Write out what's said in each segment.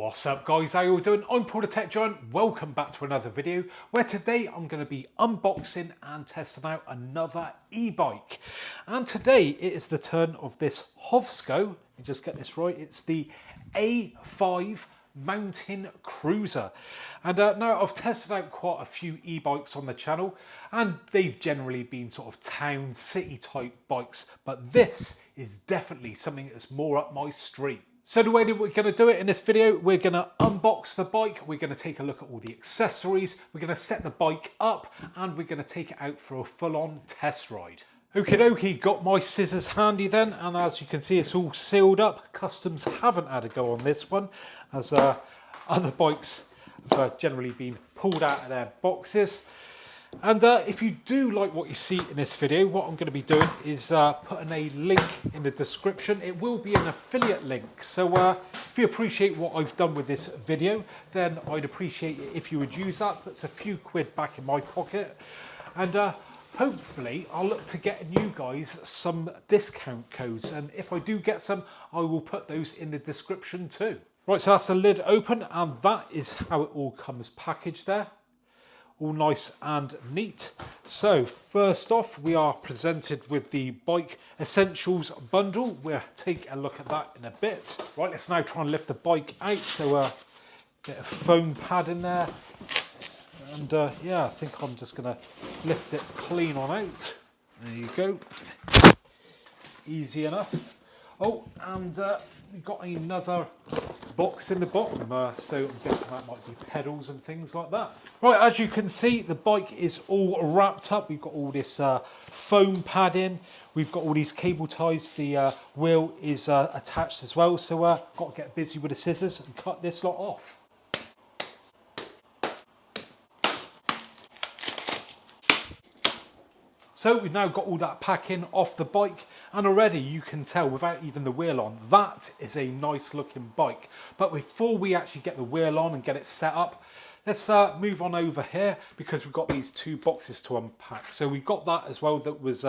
What's up guys, how you all doing? I'm Paul the Tech Giant. Welcome back to another video where today I'm going to be unboxing and testing out another e-bike. And today it is the turn of this HOVSCO, let me just get this right, it's the A5 Mountain Cruiser. And now I've tested out quite a few e-bikes on the channel and they've generally been sort of town, city type bikes, but this is definitely something that's more up my street. So the way that we're going to do it in this video, we're going to unbox the bike, we're going to take a look at all the accessories, we're going to set the bike up, and we're going to take it out for a full-on test ride. Okie dokie, got my scissors handy then, and as you can see it's all sealed up. Customs haven't had a go on this one, as other bikes have generally been pulled out of their boxes. And if you do like what you see in this video, what I'm going to be doing is putting a link in the description. It will be an affiliate link. So if you appreciate what I've done with this video, then I'd appreciate it if you would use that. Puts a few quid back in my pocket. And hopefully I'll look to getting you guys some discount codes. And if I do get some, I will put those in the description too. Right, so that's the lid open and that is how it all comes packaged there. All nice and neat. So first off, we are presented with the Bike Essentials bundle. We'll take a look at that in a bit. Right, let's now try and lift the bike out. So a bit of foam pad in there. And yeah, I think I'm just going to lift it clean on out. There you go. Easy enough. Oh, and we've got another box in the bottom, so I'm guessing that might be pedals and things like that. Right, as you can see, the bike is all wrapped up. We've got all this foam pad in. We've got all these cable ties. The wheel is attached as well, so got to get busy with the scissors and cut this lot off. So we've now got all that packing off the bike, and already you can tell without even the wheel on, that is a nice looking bike. But before we actually get the wheel on and get it set up, let's move on over here because we've got these two boxes to unpack. So we've got that as well that was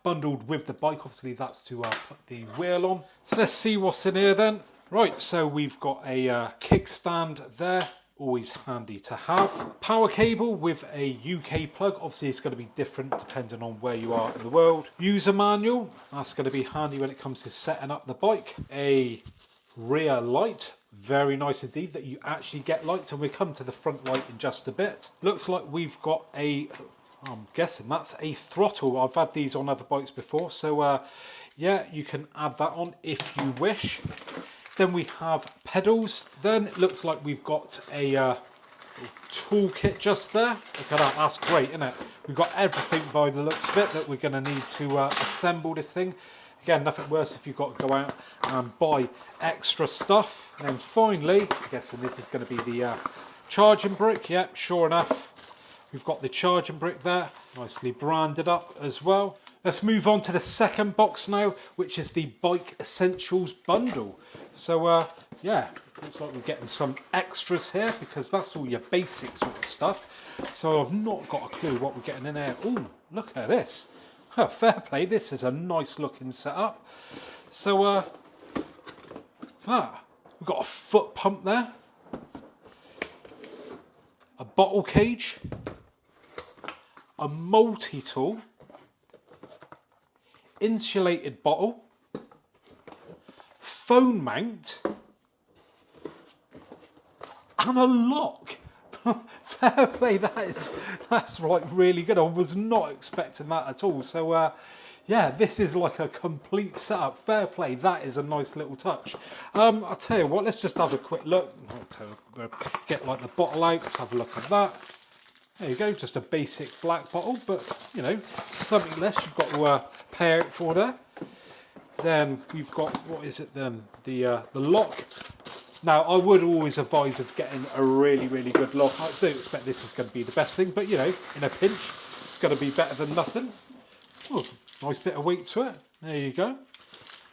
bundled with the bike. Obviously that's to put the wheel on. So let's see what's in here then. Right, so we've got a kickstand there. Always handy to have. Power cable with a UK plug. Obviously it's going to be different depending on where you are in the world. User manual. That's going to be handy when it comes to setting up the bike. A rear light. Very nice indeed that you actually get lights, and we'll come to the front light in just a bit. Looks like we've got a, I'm guessing that's a throttle. I've had these on other bikes before, so yeah, you can add that on if you wish. Then we have pedals. Then it looks like we've got a toolkit just there. Look at that, that's great, isn't it? We've got everything by the looks of it that we're going to need to assemble this thing. Again, nothing worse if you've got to go out and buy extra stuff. And then finally, I'm guessing this is going to be the charging brick. Yep, sure enough, we've got the charging brick there, nicely branded up as well. Let's move on to the second box now, which is the Bike Essentials bundle. So yeah, looks like we're getting some extras here because that's all your basic sort of stuff. So I've not got a clue what we're getting in there. Oh, look at this. Oh, fair play, this is a nice looking setup. So we've got a foot pump there, a bottle cage, a multi-tool, insulated bottle, phone mount, and a lock. Fair play, that's right, really good. I was not expecting that at all. So yeah, this is like a complete setup. Fair play, that is a nice little touch. I'll tell you what, let's just have a quick look. Get like the bottle out, let's have a look at that. There you go, just a basic black bottle, but you know, something less you've got to pay out for there. Then we've got, what is it then, the lock. Now I would always advise of getting a really good lock. I don't expect this is going to be the best thing, but you know, in a pinch it's going to be better than nothing. Oh, nice bit of weight to it, there you go.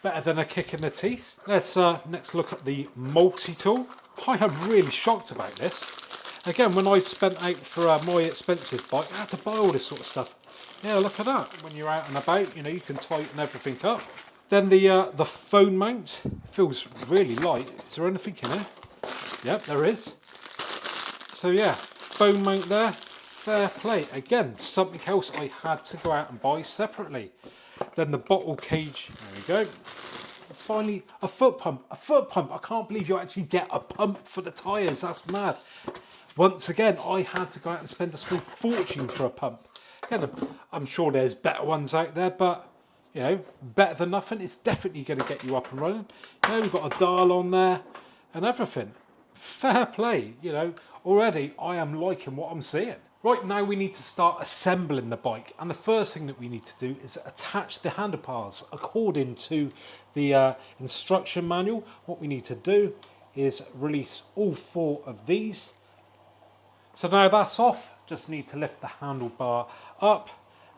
Better than a kick in the teeth. Let's next look at the multi-tool. I am really shocked about this. Again, when I spent out for my expensive bike, I had to buy all this sort of stuff. Yeah, look at that. When you're out and about, you know, you can tighten everything up. Then the phone mount feels really light. Is there anything in here? Yep, there is. So yeah, phone mount there, fair play. Again, something else I had to go out and buy separately. Then the bottle cage, there we go. Finally, a foot pump. A foot pump. I can't believe you actually get a pump for the tyres. That's mad. Once again, I had to go out and spend a small fortune for a pump. Again, I'm sure there's better ones out there, but you know, better than nothing. It's definitely going to get you up and running. You know, we've got a dial on there and everything. Fair play. You know, already I am liking what I'm seeing. Right, now we need to start assembling the bike, and the first thing that we need to do is attach the handlebars. According to the instruction manual, what we need to do is release all 4 of these. So now that's off, just need to lift the handlebar up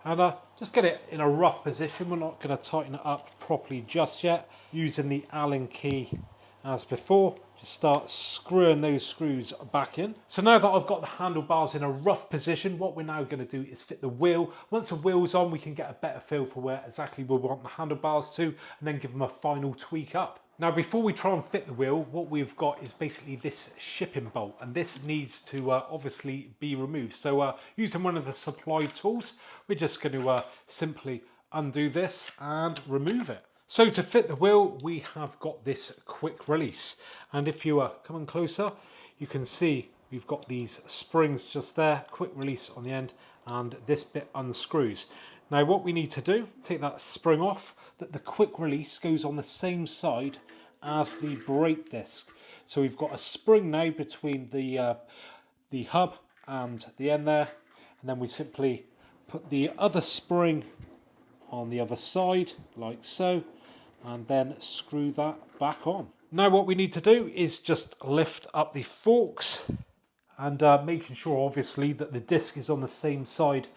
and just get it in a rough position. We're not going to tighten it up properly just yet. Using the Allen key as before, just start screwing those screws back in. So now that I've got the handlebars in a rough position, what we're now going to do is fit the wheel. Once the wheel's on, we can get a better feel for where exactly we want the handlebars to, and then give them a final tweak up. Now, before we try and fit the wheel, what we've got is basically this shipping bolt, and this needs to obviously be removed. So using one of the supplied tools, we're just going to simply undo this and remove it. So to fit the wheel, we have got this quick release. And if you come in closer, you can see we've got these springs just there, quick release on the end, and this bit unscrews. Now what we need to do, take that spring off, that the quick release goes on the same side as the brake disc. So we've got a spring now between the hub and the end there, and then we simply put the other spring on the other side, like so, and then screw that back on. Now what we need to do is just lift up the forks and making sure obviously that the disc is on the same side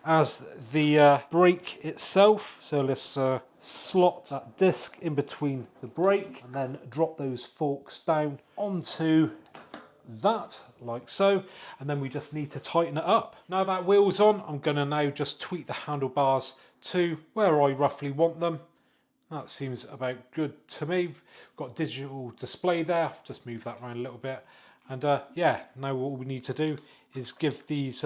as the brake itself. So let's slot that disc in between the brake and then drop those forks down onto that, like so, and then we just need to tighten it up. Now that wheel's on, I'm going to now just tweak the handlebars to where I roughly want them. That seems about good to me. We've got a digital display there, just move that around a little bit. And yeah, now what we need to do is give these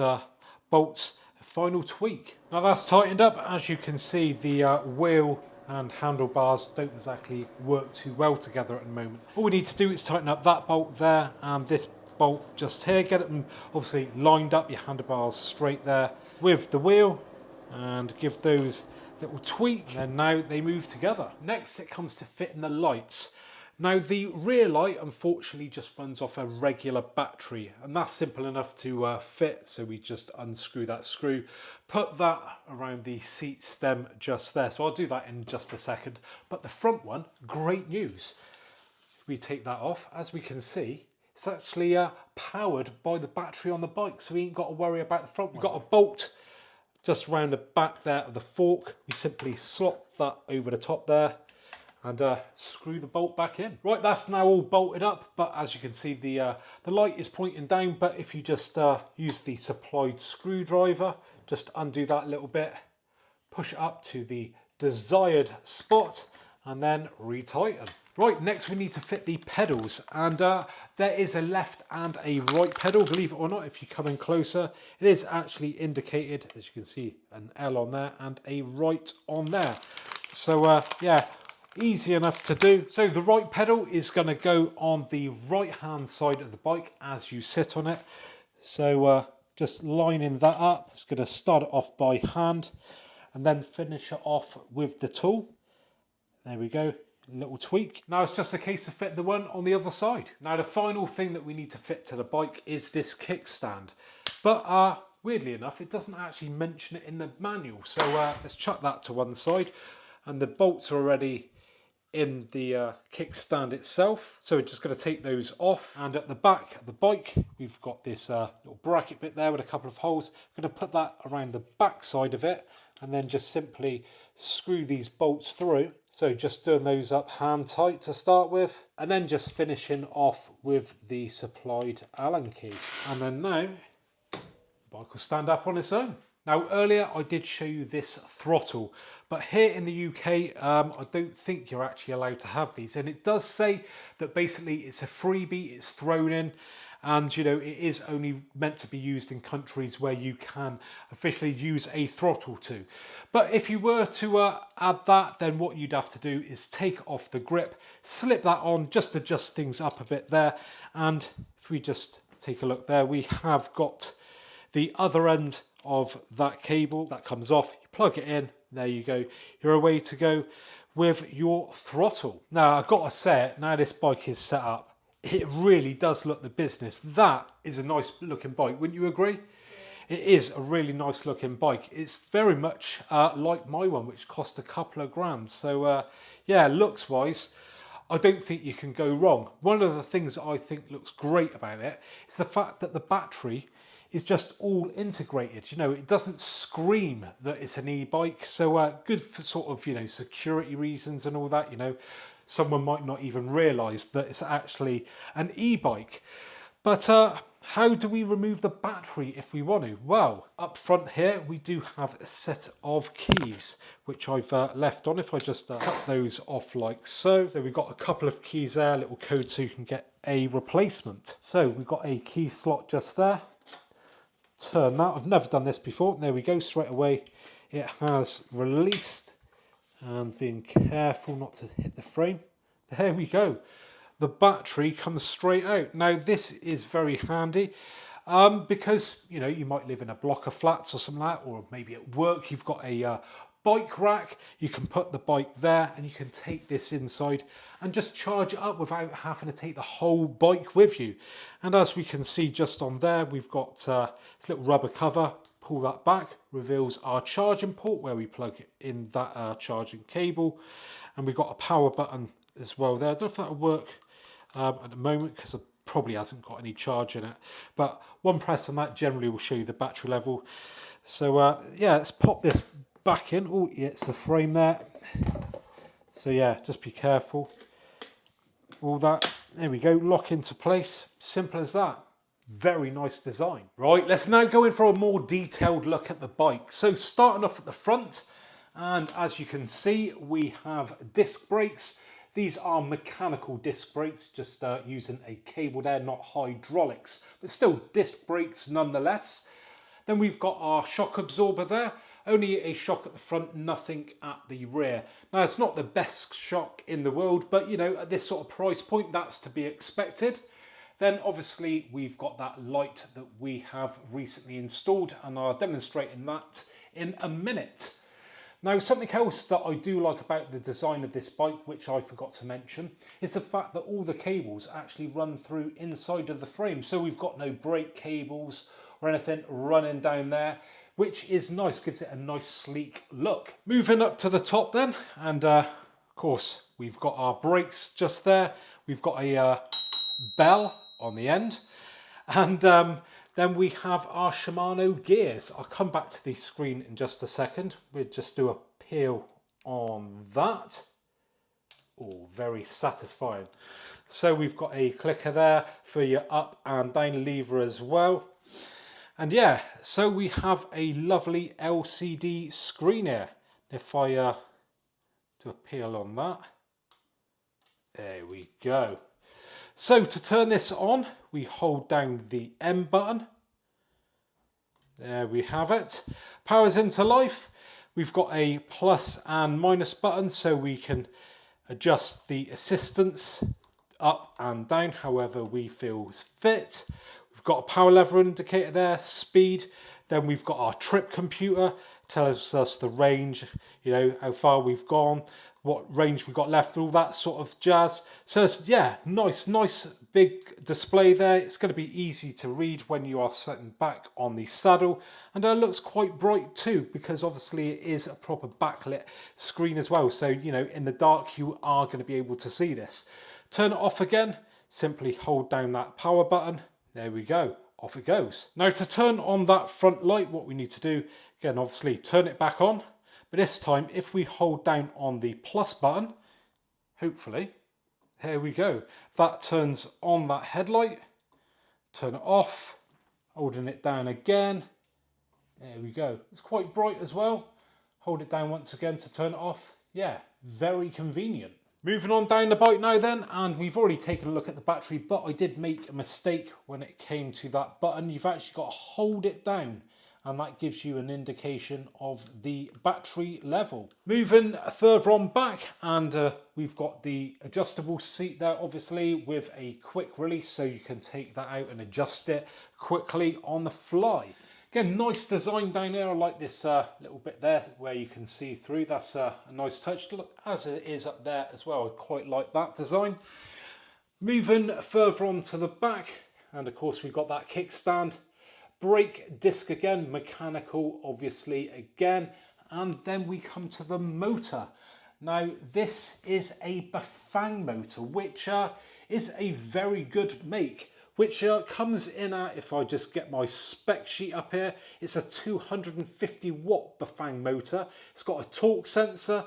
bolts a final tweak. Now that's tightened up. As you can see, the wheel and handlebars don't exactly work too well together at the moment. All we need to do is tighten up that bolt there and this bolt just here, get them obviously lined up, your handlebars straight there with the wheel, and give those little tweak, and now they move together. Next it comes to fitting the lights. Now the rear light unfortunately just runs off a regular battery, and that's simple enough to fit, so we just unscrew that screw, put that around the seat stem just there. So I'll do that in just a second. But the front one, great news. We take that off, as we can see, it's actually powered by the battery on the bike, so we ain't got to worry about the front one. We've got a bolt just around the back there of the fork. We simply slot that over the top there and screw the bolt back in. Right, that's now all bolted up, but as you can see, the light is pointing down, but if you just use the supplied screwdriver, just undo that a little bit, push it up to the desired spot, and then retighten. Right, next we need to fit the pedals, and there is a left and a right pedal, believe it or not. If you come in closer, it is actually indicated, as you can see, an L on there and a right on there. So yeah, easy enough to do. So the right pedal is going to go on the right hand side of the bike as you sit on it. So just lining that up, it's going to start it off by hand and then finish it off with the tool. There we go. Little tweak. Now it's just a case of fitting the one on the other side. Now the final thing that we need to fit to the bike is this kickstand, but weirdly enough it doesn't actually mention it in the manual, so let's chuck that to one side, and the bolts are already in the kickstand itself, so we're just going to take those off. And at the back of the bike we've got this little bracket bit there with a couple of holes. We're going to put that around the back side of it and then just simply screw these bolts through. So just doing those up hand tight to start with, and then just finishing off with the supplied Allen key. And then now the bike will stand up on its own. Now earlier I did show you this throttle, but here in the UK I don't think you're actually allowed to have these, and it does say that basically it's a freebie, it's thrown in, and you know it is only meant to be used in countries where you can officially use a throttle to. But if you were to add that, then what you'd have to do is take off the grip, slip that on, just adjust things up a bit there, and if we just take a look there, we have got the other end of that cable that comes off. You plug it in, there you go, you're away to go with your throttle. Now I've got to say it, now this bike is set up, it really does look the business. That is a nice looking bike, wouldn't you agree? It is a really nice looking bike. It's very much like my one, which cost a couple of grand. So yeah, looks wise, I don't think you can go wrong. One of the things that I think looks great about it is the fact that the battery is just all integrated. You know, it doesn't scream that it's an e-bike. So good for sort of, you know, security reasons and all that. You know, someone might not even realise that it's actually an e-bike. But how do we remove the battery if we want to? Well, up front here, we do have a set of keys, which I've left on. If I just cut those off like so. So we've got a couple of keys there, little code so you can get a replacement. So we've got a key slot just there. Turn that. I've never done this before. There we go, straight away. It has released, and being careful not to hit the frame. There we go. The battery comes straight out. Now this is very handy because you know you might live in a block of flats or something like that, or maybe at work you've got a bike rack. You can put the bike there and you can take this inside and just charge it up without having to take the whole bike with you. And as we can see just on there, we've got this little rubber cover. Pull that back, reveals our charging port where we plug in that charging cable, and we've got a power button as well there. I don't know if that'll work at the moment because it probably hasn't got any charge in it, but one press on that generally will show you the battery level. So yeah, let's pop this back in. Oh yeah, it's the frame there. So yeah, just be careful. All that, there we go, lock into place. Simple as that. Very nice design. Right, let's now go in for a more detailed look at the bike. So starting off at the front, and as you can see, we have disc brakes. These are mechanical disc brakes, just using a cable there, not hydraulics, but still disc brakes nonetheless. Then we've got our shock absorber there, only a shock at the front, nothing at the rear. Now it's not the best shock in the world, but you know, at this sort of price point, that's to be expected. Then obviously we've got that light that we have recently installed, and I'll demonstrate that in a minute. Now, something else that I do like about the design of this bike, which I forgot to mention, is the fact that all the cables actually run through inside of the frame. So we've got no brake cables or anything running down there, which is nice, gives it a nice sleek look. Moving up to the top then, and of course, we've got our brakes just there. We've got a bell on the end, and then we have our Shimano gears. I'll come back to the screen in just a second. We'll just do a peel on that. Oh, very satisfying. So we've got a clicker there for your up and down lever as well. And yeah, so we have a lovely LCD screen here. If I do a peel on that, there we go. So to turn this on, we hold down the M button. There we have it. Powers into life. We've got a plus and minus button so we can adjust the assistance up and down however we feel fit. We've got a power lever indicator there, speed. Then we've got our trip computer, tells us the range, you know, how far we've gone, what range we've got left, all that sort of jazz. So it's, yeah, nice big display there. It's going to be easy to read when you are sitting back on the saddle, and it looks quite bright too because obviously it is a proper backlit screen as well. So, you know, in the dark you are going to be able to see this. Turn it off again, simply hold down that power button. There we go, off it goes. Now to turn on that front light, what we need to do, again, obviously turn it back on. But this time, if we hold down on the plus button, hopefully, there we go. That turns on that headlight. Turn it off, holding it down again. There we go. It's quite bright as well. Hold it down once again to turn it off. Yeah, very convenient. Moving on down the bike now then, and we've already taken a look at the battery, but I did make a mistake when it came to that button. You've actually got to hold it down, and that gives you an indication of the battery level. Moving further on back, and we've got the adjustable seat there, obviously, with a quick release, so you can take that out and adjust it quickly on the fly. Again, nice design down there. I like this little bit there where you can see through. That's a nice touch, look, as it is up there as well. I quite like that design. Moving further on to the back, and of course we've got that kickstand. Brake disc again, mechanical obviously again, and then we come to the motor. Now this is a Bafang motor, which is a very good make, which comes in at, if I just get my spec sheet up here, it's a 250 watt Bafang motor. It's got a torque sensor,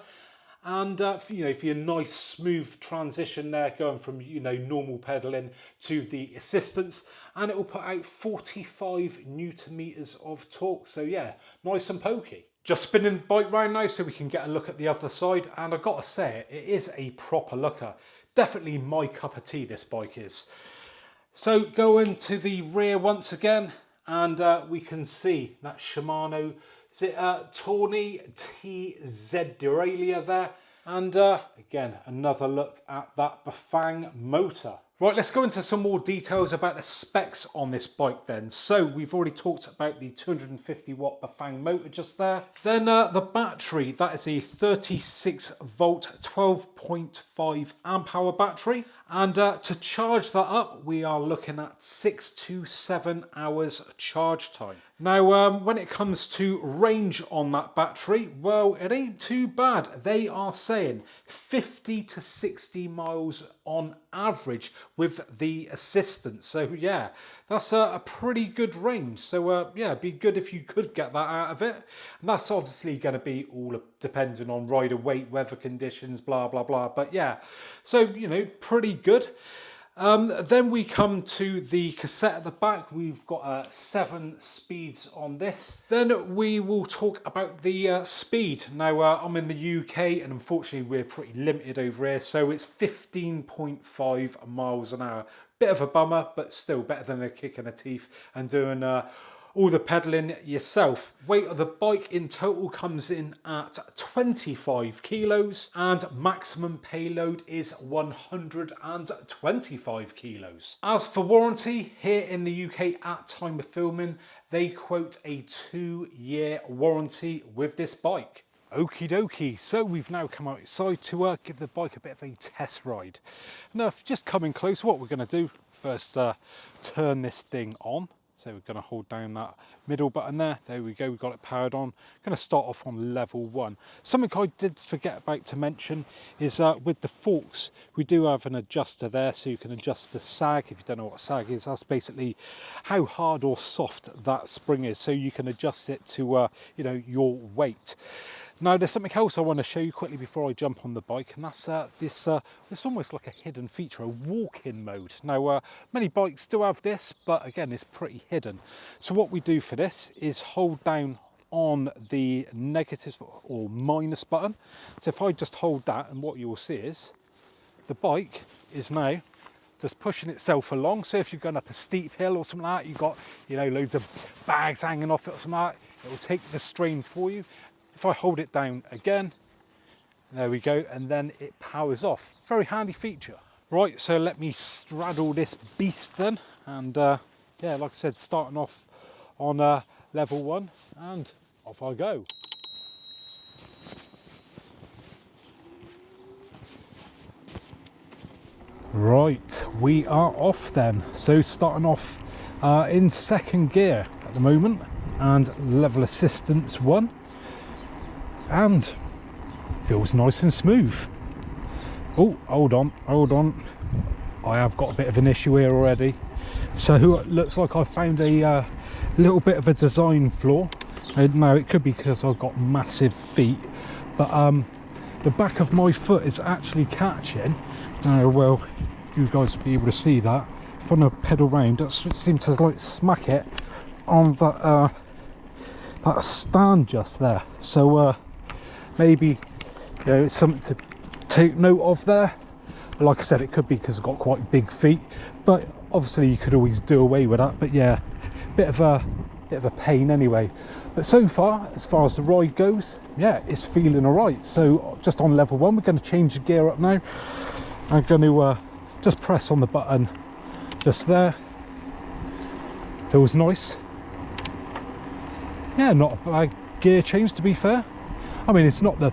and for your nice smooth transition there, going from normal pedaling to the assistance, and it will put out 45 newton meters of torque. So yeah, nice and pokey. Just spinning the bike round now so we can get a look at the other side, and I've got to say it is a proper looker. Definitely my cup of tea, this bike is. So going to the rear once again, and we can see that Shimano, is it Tawny TZ derailleur there, and again another look at that Bafang motor. Right, let's go into some more details about the specs on this bike then. So we've already talked about the 250 watt Bafang motor just there. Then the battery, that is a 36 volt 12.5 amp hour battery. And to charge that up, we are looking at 6 to 7 hours charge time. Now, when it comes to range on that battery, well, it ain't too bad. They are saying 50 to 60 miles on average with the assistance. So yeah, that's a pretty good range. So yeah, it'd be good if you could get that out of it. And that's obviously going to be all depending on rider weight, weather conditions, blah, blah, blah. But yeah, so, pretty good. Then we come to the cassette at the back. We've got 7 speeds on this. Then we will talk about the speed. Now I'm in the UK, and unfortunately we're pretty limited over here, so it's 15.5 miles an hour. Bit of a bummer, but still better than a kick in the teeth and doing all the pedaling yourself. Weight of the bike in total comes in at 25 kilos, and maximum payload is 125 kilos. As for warranty, here in the UK at time of filming, they quote a 2-year warranty with this bike. Okie dokie, so we've now come outside to give the bike a bit of a test ride. Now, just coming close, what we're going to do first, turn this thing on. So we're going to hold down that middle button there. There we go, we've got it powered on. Going to start off on level 1. Something I did forget about to mention is with the forks, we do have an adjuster there, so you can adjust the sag. If you don't know what sag is, that's basically how hard or soft that spring is. So you can adjust it to your weight. Now there's something else I want to show you quickly before I jump on the bike, and that's this it's almost like a hidden feature, a walk-in mode. Now many bikes do have this, but again it's pretty hidden. So what we do for this is hold down on the negative or minus button. So if I just hold that, and what you will see is the bike is now just pushing itself along. So if you're going up a steep hill or something like that, you've got loads of bags hanging off it or something like that, it will take the strain for you. If I hold it down again, there we go, and then it powers off. Very handy feature. Right, so let me straddle this beast then, and yeah, like I said, starting off on level 1, and off I go. Right, we are off then. So starting off in 2nd gear at the moment, and level assistance 1. And feels nice and smooth. Oh, hold on, I have got a bit of an issue here already. So it looks like I found a little bit of a design flaw. Now it could be because I've got massive feet, but the back of my foot is actually catching. Now, well, you guys will be able to see that. If I'm gonna pedal round, that seems to like smack it on that that stand just there. So maybe, you know, it's something to take note of there. But like I said, it could be because I've got quite big feet, but obviously you could always do away with that. But yeah, bit of a pain anyway. But so far as the ride goes, yeah, it's feeling all right. So just on level 1, we're going to change the gear up now. I'm going to just press on the button just there. Feels nice. Yeah, not a bad gear change, to be fair. I mean, it's not the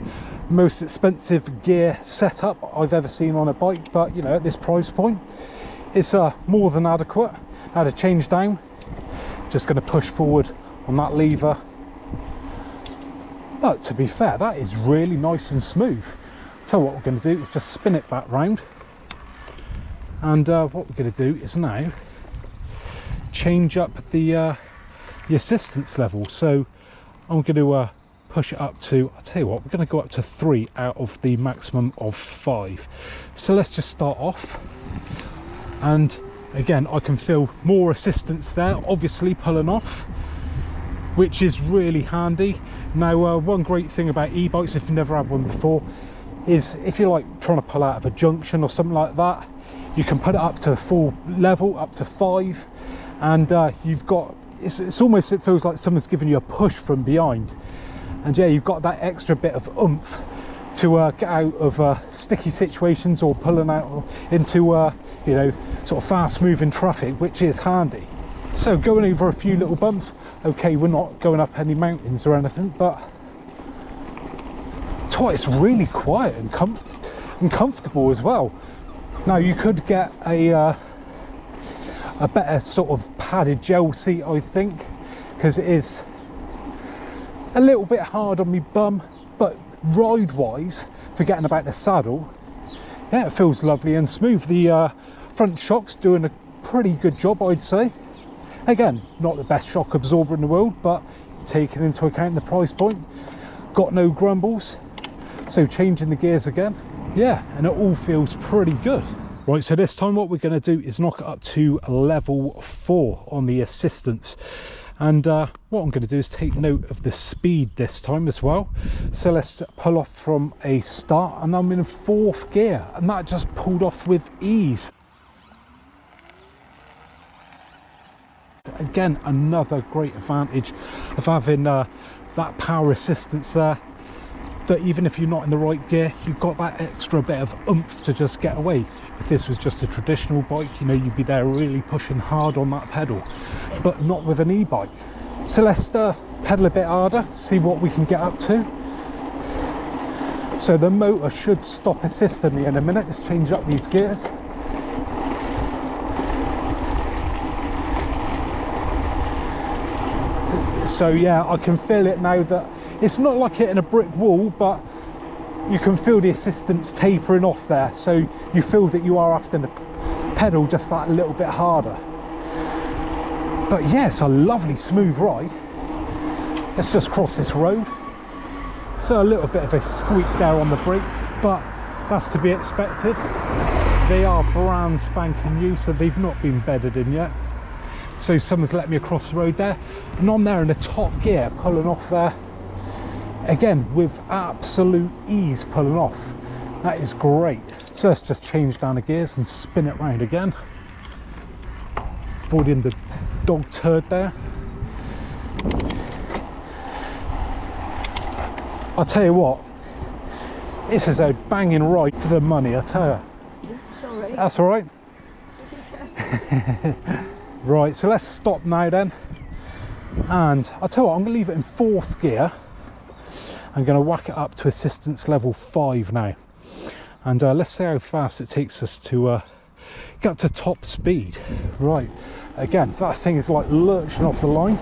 most expensive gear setup I've ever seen on a bike, but you know, at this price point, it's more than adequate. I had a change down, just going to push forward on that lever. But to be fair, that is really nice and smooth. So what we're going to do is just spin it back round, and what we're going to do is now change up the assistance level. So I'm going to push it up to, I'll tell you what, we're going to go up to 3 out of the maximum of 5. So let's just start off, and again I can feel more assistance there, obviously pulling off, which is really handy. Now one great thing about e-bikes, if you've never had one before, is if you're like trying to pull out of a junction or something like that, you can put it up to full level, up to 5, and you've got, it's almost, it feels like someone's giving you a push from behind. And yeah, you've got that extra bit of oomph to get out of sticky situations or pulling out into you know, sort of fast moving traffic, which is handy. So going over a few little bumps, okay, we're not going up any mountains or anything, but it's really quiet and comfortable as well. Now you could get a better sort of padded gel seat, I think, because it is a little bit hard on my bum, but ride wise, forgetting about the saddle, yeah, it feels lovely and smooth. The front shock's doing a pretty good job, I'd say. Again, not the best shock absorber in the world, but taking into account the price point, got no grumbles. So changing the gears again, yeah, and it all feels pretty good. Right, so this time what we're going to do is knock it up to level 4 on the assistance. And what I'm going to do is take note of the speed this time as well. So let's pull off from a start, and I'm in 4th gear, and that just pulled off with ease. Again, another great advantage of having that power assistance there, that even if you're not in the right gear, you've got that extra bit of oomph to just get away. If this was just a traditional bike, you know, you'd be there really pushing hard on that pedal, but not with an e-bike. So let's pedal a bit harder, see what we can get up to. So the motor should stop assisting me in a minute. Let's change up these gears. So yeah, I can feel it now, that it's not like hitting a brick wall, but you can feel the assistance tapering off there. So you feel that you are having to pedal just that little bit harder. But yeah, it's a lovely smooth ride. Let's just cross this road. So a little bit of a squeak there on the brakes, but that's to be expected. They are brand spanking new, so they've not been bedded in yet. So someone's let me across the road there, and I'm there in the top gear, pulling off there. Again, with absolute ease pulling off. That is great. So let's just change down the gears and spin it round again. Avoiding the dog turd there. I'll tell you what, this is a banging ride for the money, I tell you. Sorry. That's all right. Right, so let's stop now then. And I'll tell you what, I'm going to leave it in 4th gear. I'm going to whack it up to assistance level 5 now. And let's see how fast it takes us to get up to top speed. Right, again, that thing is like lurching off the line.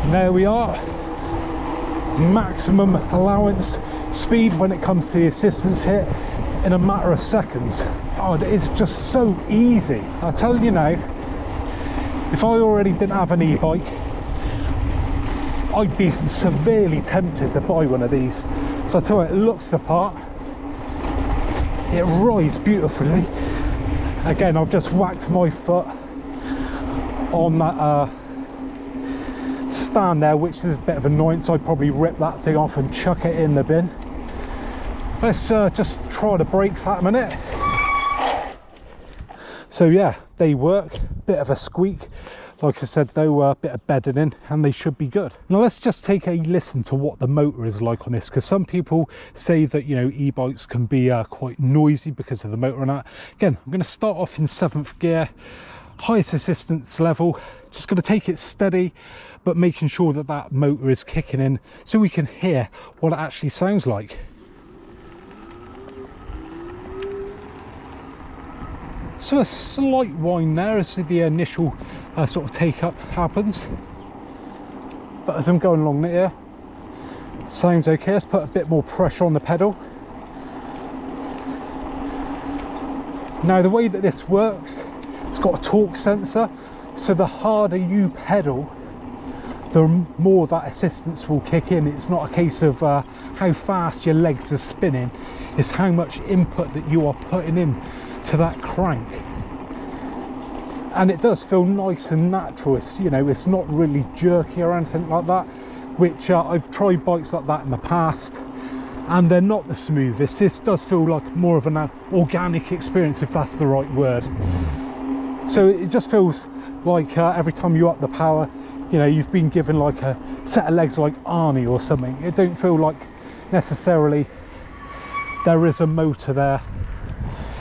And there we are. Maximum allowance speed when it comes to the assistance hit in a matter of seconds. Oh, it's just so easy. I tell you now, if I already didn't have an e-bike, I'd be severely tempted to buy one of these. So I tell you, it looks the part. It rides beautifully. Again, I've just whacked my foot on that stand there, which is a bit of annoyance. So I'd probably rip that thing off and chuck it in the bin. Let's just try the brakes at a minute. So yeah, they work. Bit of a squeak. Like I said though, a bit of bedding in and they should be good. Now let's just take a listen to what the motor is like on this, because some people say that, you know, e-bikes can be quite noisy because of the motor and that. Again, I'm going to start off in 7th gear, highest assistance level, just going to take it steady, but making sure that that motor is kicking in so we can hear what it actually sounds like. So a slight whine there as the initial sort of take up happens, but as I'm going along here, sounds okay. Let's put a bit more pressure on the pedal. Now the way that this works, it's got a torque sensor, so the harder you pedal, the more that assistance will kick in. It's not a case of how fast your legs are spinning, it's how much input that you are putting in to that crank. And it does feel nice and natural. It's, you know, it's not really jerky or anything like that, which I've tried bikes like that in the past and they're not the smoothest. This does feel like more of an organic experience, if that's the right word. So it just feels like every time you up the power, you know, you've been given like a set of legs like Arnie or something. It don't feel like necessarily there is a motor there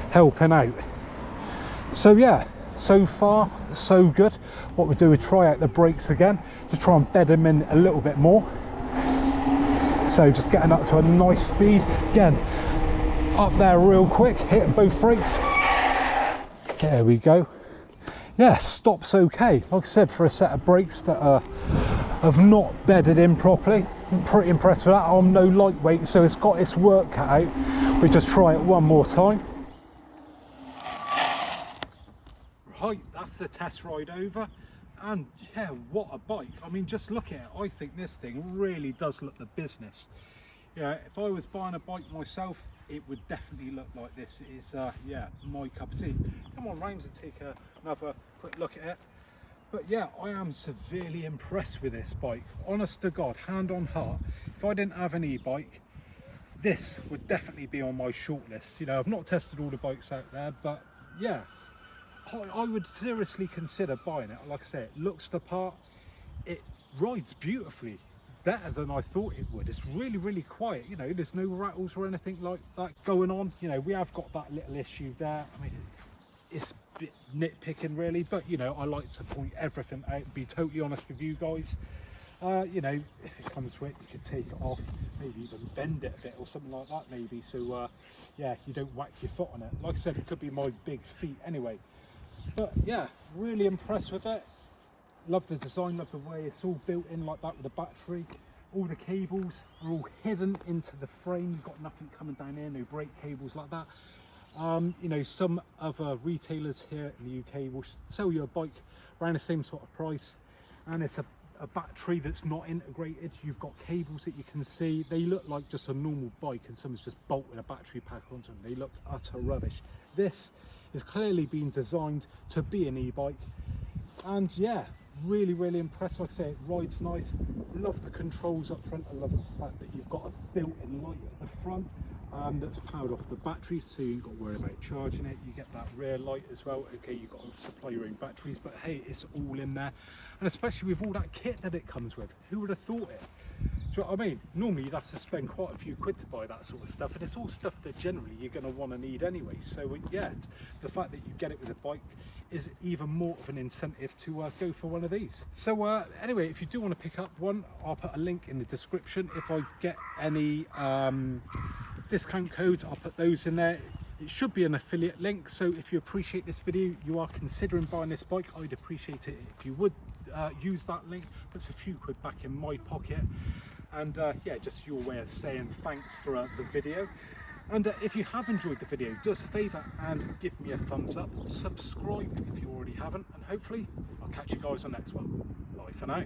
helping out. So yeah, so far so good. What we do is try out the brakes again, just try and bed them in a little bit more. So just getting up to a nice speed again, up there real quick, hitting both brakes. There we go. Yeah, stops okay. Like I said, for a set of brakes that have not bedded in properly, I'm pretty impressed with that. I'm no lightweight, so it's got its work cut out. We just try it one more time. Right, that's the test ride over, and yeah, what a bike. I mean, just look at it. I think this thing really does look the business. Yeah, if I was buying a bike myself, it would definitely look like this. It is yeah, my cup of tea. Come on Rams and take another quick look at it. But yeah, I am severely impressed with this bike. Honest to God, hand on heart, if I didn't have an e-bike, this would definitely be on my shortlist. You know, I've not tested all the bikes out there, but yeah, I would seriously consider buying it. Like I say, it looks the part, it rides beautifully, better than I thought it would. It's really, really quiet. You know, there's no rattles or anything like that going on. You know, we have got that little issue there. I mean, it's a bit nitpicking really, but you know, I like to point everything out, be totally honest with you guys. You know, if it comes to it, you could take it off, maybe even bend it a bit or something like that maybe, so yeah, you don't whack your foot on it. Like I said, it could be my big feet anyway. But yeah, really impressed with it. Love the design, love the way it's all built in like that with the battery. All the cables are all hidden into the frame. You've got nothing coming down here, no brake cables like that. You know, some other retailers here in the UK will sell you a bike around the same sort of price, and it's a battery that's not integrated. You've got cables that you can see. They look like just a normal bike and someone's just bolted a battery pack onto them. They look utter rubbish. This is clearly been designed to be an e-bike, and yeah, really, really impressed. Like I say, it rides nice. Love the controls up front. I love the fact that you've got a built-in light at the front that's powered off the batteries, so you ain't got to worry about charging it. You get that rear light as well. Okay, you've got to supply your own batteries, but hey, it's all in there, and especially with all that kit that it comes with, who would have thought it? Do you know what I mean? Normally you'd have to spend quite a few quid to buy that sort of stuff, and it's all stuff that generally you're going to want to need anyway. So yeah, the fact that you get it with a bike is even more of an incentive to go for one of these. So anyway, if you do want to pick up one, I'll put a link in the description. If I get any discount codes, I'll put those in there. It should be an affiliate link, so if you appreciate this video, you are considering buying this bike, I'd appreciate it if you would use that link. Puts a few quid back in my pocket, and yeah, just your way of saying thanks for the video. And if you have enjoyed the video, do us a favour and give me a thumbs up, subscribe if you already haven't, and hopefully I'll catch you guys on the next one. Bye for now.